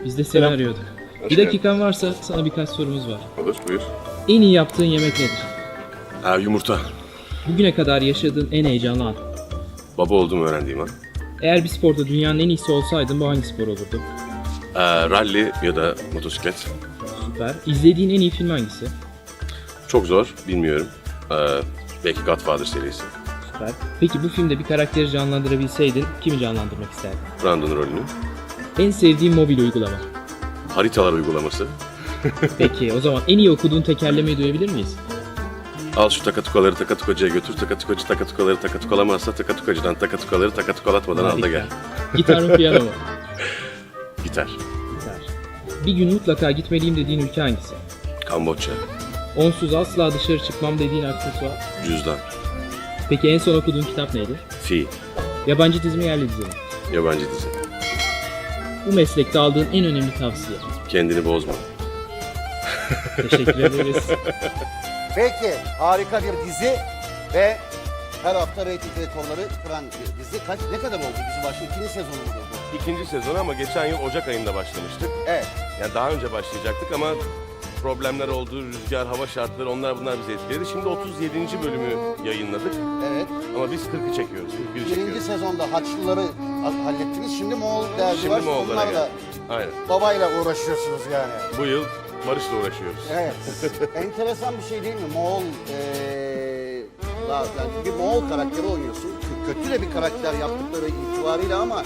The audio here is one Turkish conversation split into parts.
Biz de seni arıyorduk. Hoş Bir dakikan varsa sana birkaç sorumuz var. Olur, buyur. En iyi yaptığın yemek nedir? Yumurta. Bugüne kadar yaşadığın en heyecanlı an. Baba olduğumu öğrendiğim an. Eğer bir sporda dünyanın en iyisi olsaydın bu hangi spor olurdu? Rally ya da motosiklet. Süper. İzlediğin en iyi film hangisi? Çok zor, bilmiyorum. Belki Godfather serisi. Süper. Peki bu filmde bir karakteri canlandırabilseydin kimi canlandırmak isterdin? Brandon rolünü. En sevdiğin mobil uygulama. Haritalar uygulaması. Peki o zaman en iyi okuduğun tekerlemeyi duyabilir miyiz? Al şu takatukaları takatukacıya götür. Takatukacı takatukaları takatukalamazsa takatukacıdan takatukaları takatukalatmadan al da gel. Gitar mı piyano mu? Gitar. Gitar. Bir gün mutlaka gitmeliyim dediğin ülke hangisi? Kamboçya. Onsuz asla dışarı çıkmam dediğin aksesuar. Cüzdan. Peki en son okuduğun kitap neydi? Fi. Yabancı dizi mi yerli dizi mi? Yabancı dizi. Bu meslekte aldığın en önemli tavsiye. Kendini bozma. Teşekkür ederiz. Peki, harika bir dizi ve her hafta reyting rekorları kıran bir dizi. Ne kadar oldu dizi başlıyor? İkinci sezonu mu bu? İkinci sezon ama geçen yıl Ocak ayında başlamıştık. Evet. Yani daha önce başlayacaktık ama problemler oldu, rüzgar, hava şartları bunlar bizi etkiledi. Şimdi 37. bölümü yayınladık Evet. ama biz 40'ı çekiyoruz, 41'i Birinci çekiyoruz. sezonda Haçlıları hallettiniz. Şimdi Moğol derdi Şimdi var. Moğollara Onlarla geldik. Aynen. babayla uğraşıyorsunuz yani. Bu yıl Barış'la uğraşıyoruz. Evet. Enteresan bir şey değil mi? Moğol, yani bir Moğol karakteri oynuyorsun. Kötü de bir karakter yaptıkları itibariyle ama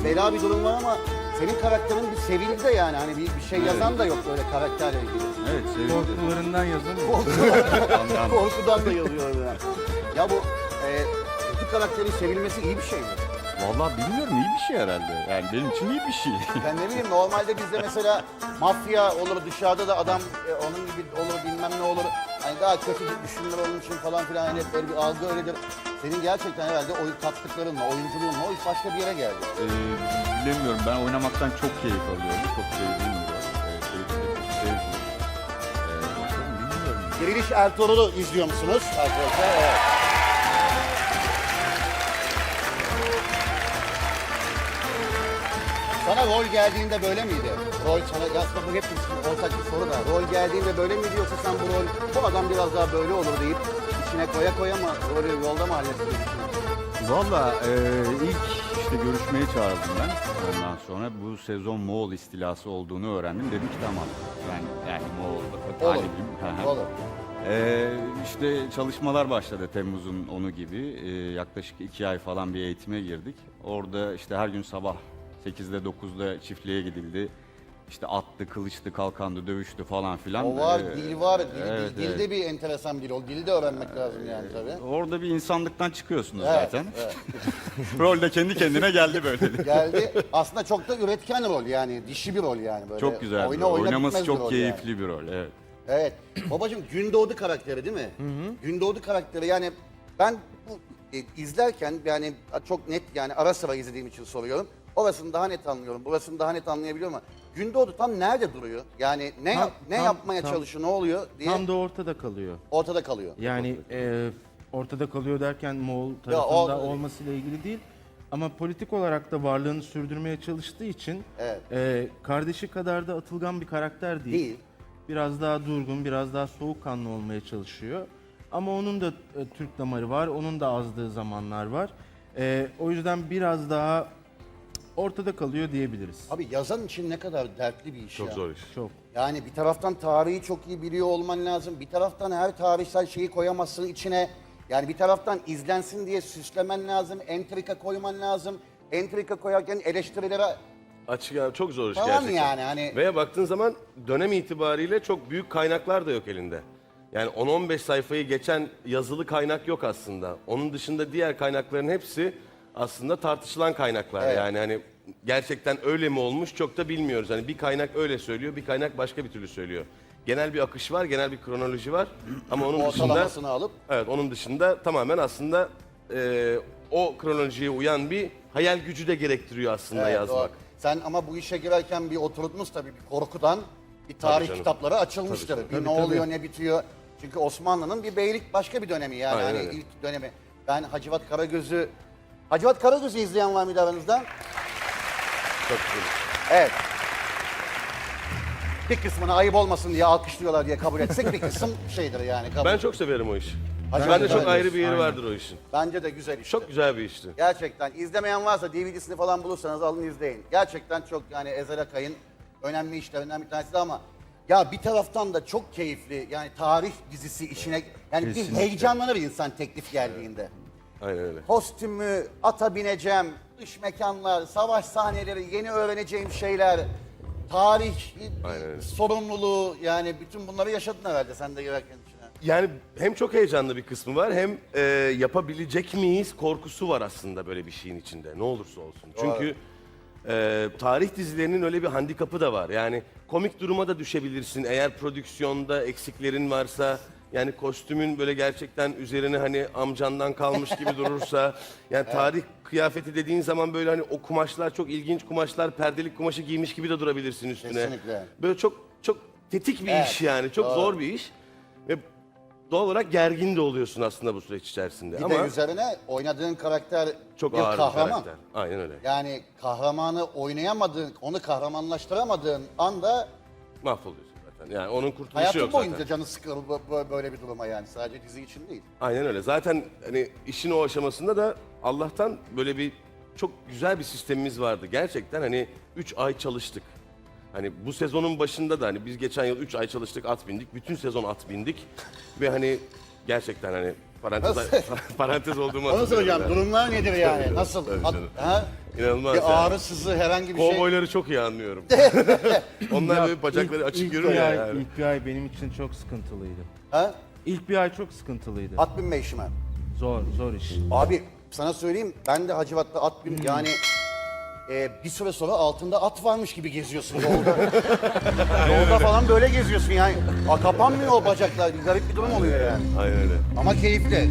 bela bir durum var ama senin karakterin bir sevildi de yani. Hani bir şey yazan da yok böyle karakterle ilgili. Evet, korkularından yazamıyor. Korkudan da yazıyor yani. Ya bu kötü karakterin sevilmesi iyi bir şey mi? Vallahi bilmiyorum, iyi bir şey herhalde. Yani benim için iyi bir şey. Ben ne bileyim normalde bizde mesela mafya olur dışarıda da adam onun gibi olur bilmem ne olur. Hani daha kötü düşünürler onun için falan filan hani hep böyle bir algı öyledir. Senin gerçekten herhalde oyun kattıklarınla, oyunculuğunla o iş başka bir yere geldi. Bilemiyorum, ben oynamaktan çok keyif alıyorum. Çok sevdiğim bir rol. Keyifli, çok sevdiğim. Bakalım, bilmiyorum. Diriliş Ertuğrul'u izliyor musunuz arkadaşlar? Evet. Sana rol geldiğinde böyle miydi? Rol sana, aslında bu hep ortak bir soru da. Rol geldiğinde böyle miydi yoksa sen bu adam biraz daha böyle olur deyip içine koya mı rolü yolda mı hallettin? Vallahi ilk işte görüşmeye çağrıldım ben. Ondan sonra bu sezon Moğol istilası olduğunu öğrendim. Dedim ki tamam, ben yani Moğol'da talibim. Olur. İşte çalışmalar başladı Temmuz'un 10'u gibi. Yaklaşık 2 ay falan bir eğitime girdik. Orada işte her gün sabah 8'de 9'da çiftliğe gidildi. İşte attı, kılıçtı, kalkandı, dövüştü falan filan. O var, dil var. evet, Dilde bir enteresan bir dil. O dili de öğrenmek lazım yani tabii. Orada bir insanlıktan çıkıyorsunuz Evet, zaten. evet. Rol de kendi kendine geldi böyle. Geldi. Aslında çok da üretken rol yani. Dişi bir rol yani böyle. Çok güzel bir rol. Oynaması çok keyifli bir rol. Evet. Evet. Babacığım Gündoğdu karakteri değil mi? Gündoğdu karakteri yani ben bu izlerken yani çok net yani ara sıra izlediğim için soruyorum. Orasını daha net anlıyorum. Burasını daha net anlayabiliyorum ama Gündoğdu tam nerede duruyor? Yani ne yapmaya çalışıyor, ne oluyor diye Tam da ortada kalıyor. ortada kalıyor. Yani ortada kalıyor derken Moğol tarafında olmasıyla ilgili değil. Ama politik olarak da varlığını sürdürmeye çalıştığı için kardeşi kadar da atılgan bir karakter değil. Değil. Biraz daha durgun, biraz daha soğukkanlı olmaya çalışıyor. Ama onun da Türk damarı var, onun da azdığı zamanlar var. O yüzden biraz daha ortada kalıyor diyebiliriz. Abi yazan için ne kadar dertli bir iş Çok ya. zor iş. Çok. Yani bir taraftan tarihi çok iyi biliyor olman lazım. Bir taraftan her tarihsel şeyi koyamazsın içine. Yani bir taraftan izlensin diye süslemen lazım. Entrika koyman lazım. Entrika koyarken eleştirilere Açık çok zor iş falan gerçekten. yani hani. Veya baktığın zaman dönem itibariyle çok büyük kaynaklar da yok elinde. Yani 10-15 sayfayı geçen yazılı kaynak yok aslında. Onun dışında diğer kaynakların hepsi aslında tartışılan kaynaklar. Evet. Yani hani gerçekten öyle mi olmuş çok da bilmiyoruz. Hani bir kaynak öyle söylüyor, bir kaynak başka bir türlü söylüyor. Genel bir akış var, genel bir kronoloji var. Ama onun dışında Ortalamasını alıp onun dışında tamamen aslında o kronolojiye uyan bir hayal gücü de gerektiriyor aslında evet, yazmak. doğru. Sen ama bu işe girerken bir oturtmuş tabii bir korkudan bir tarih canım. kitapları açılmıştır. Bir ne oluyor ne bitiyor. Çünkü Osmanlı'nın bir beylik başka bir dönemi yani Aynen hani öyle. ilk dönemi. Ben Hacivat Karagöz'ü izleyen var mıydı aranızda? Çok güzel. Evet. Bir kısmına ayıp olmasın diye alkışlıyorlar diye kabul etsek bir kısım şeydir yani. Kabul. Ben çok severim o işi. Hacı Bende Ahmet çok abi. ayrı bir yeri Aynen. vardır o işin. Bence de güzel işte. Çok güzel bir işti. Gerçekten izlemeyen varsa DVD'sini falan bulursanız alın izleyin. Gerçekten çok yani Ezel Akay'ın önemli işlerinden bir tanesi ama ya bir taraftan da çok keyifli yani tarih dizisi işine yani bir Kesinlikle. heyecanlanır insan teklif geldiğinde. Aynen öyle. Kostümü, ata bineceğim, dış mekanlar, savaş sahneleri, yeni öğreneceğim şeyler, tarih Aynen öyle. sorumluluğu yani bütün bunları yaşadın herhalde sen de girerken içine. Yani hem çok heyecanlı bir kısmı var hem yapabilecek miyiz korkusu var aslında böyle bir şeyin içinde ne olursa olsun. Çünkü tarih dizilerinin öyle bir handikapı da var. Yani komik duruma da düşebilirsin eğer prodüksiyonda eksiklerin varsa. Yani kostümün böyle gerçekten üzerine hani amcandan kalmış gibi durursa. Yani tarih kıyafeti dediğin zaman böyle hani o kumaşlar çok ilginç kumaşlar, perdelik kumaşı giymiş gibi de durabilirsin üstüne. Kesinlikle. Böyle çok tetik bir Evet, iş yani. Çok zor bir iş. Ve doğal olarak gergin de oluyorsun aslında bu süreç içerisinde. Bir Ama de üzerine oynadığın karakter çok bir ağır bir kahraman. karakter. Aynen öyle. Yani kahramanı oynayamadığın, onu kahramanlaştıramadığın anda Mahvoluyorsun zaten. Yani onun kurtuluşu hayatın yok boyunca zaten. canı sıkılır böyle bir duruma yani. Sadece dizi için değil. Aynen öyle. Zaten hani işin o aşamasında da Allah'tan böyle bir çok güzel bir sistemimiz vardı. Gerçekten hani 3 ay çalıştık. Hani bu sezonun başında da hani biz geçen yıl 3 ay çalıştık, at bindik. Bütün sezon at bindik. Ve hani gerçekten hani parantez olduğumu Onu soracağım. hatırlıyorum yani. Durumlar nedir yani? Nasıl? Tabii canım. Ha? İnanılmaz yani. Bir ağrı, sızı, herhangi bir şey. Kovboyları çok iyi anlıyorum. Onlar Ya, böyle bacakları açık ilk yürür bir ya ay, yani. İlk bir ay benim için çok sıkıntılıydı. Ha? İlk bir ay çok sıkıntılıydı. At binme işi mi? Zor iş. Abi sana söyleyeyim ben de Hacivat'ta at bin yani bir süre sonra altında at varmış gibi geziyorsun yolda. Yolda falan böyle geziyorsun yani. Kapanmıyor o bacaklar. Bir garip bir durum oluyor yani. Aynen öyle. Ama keyifli.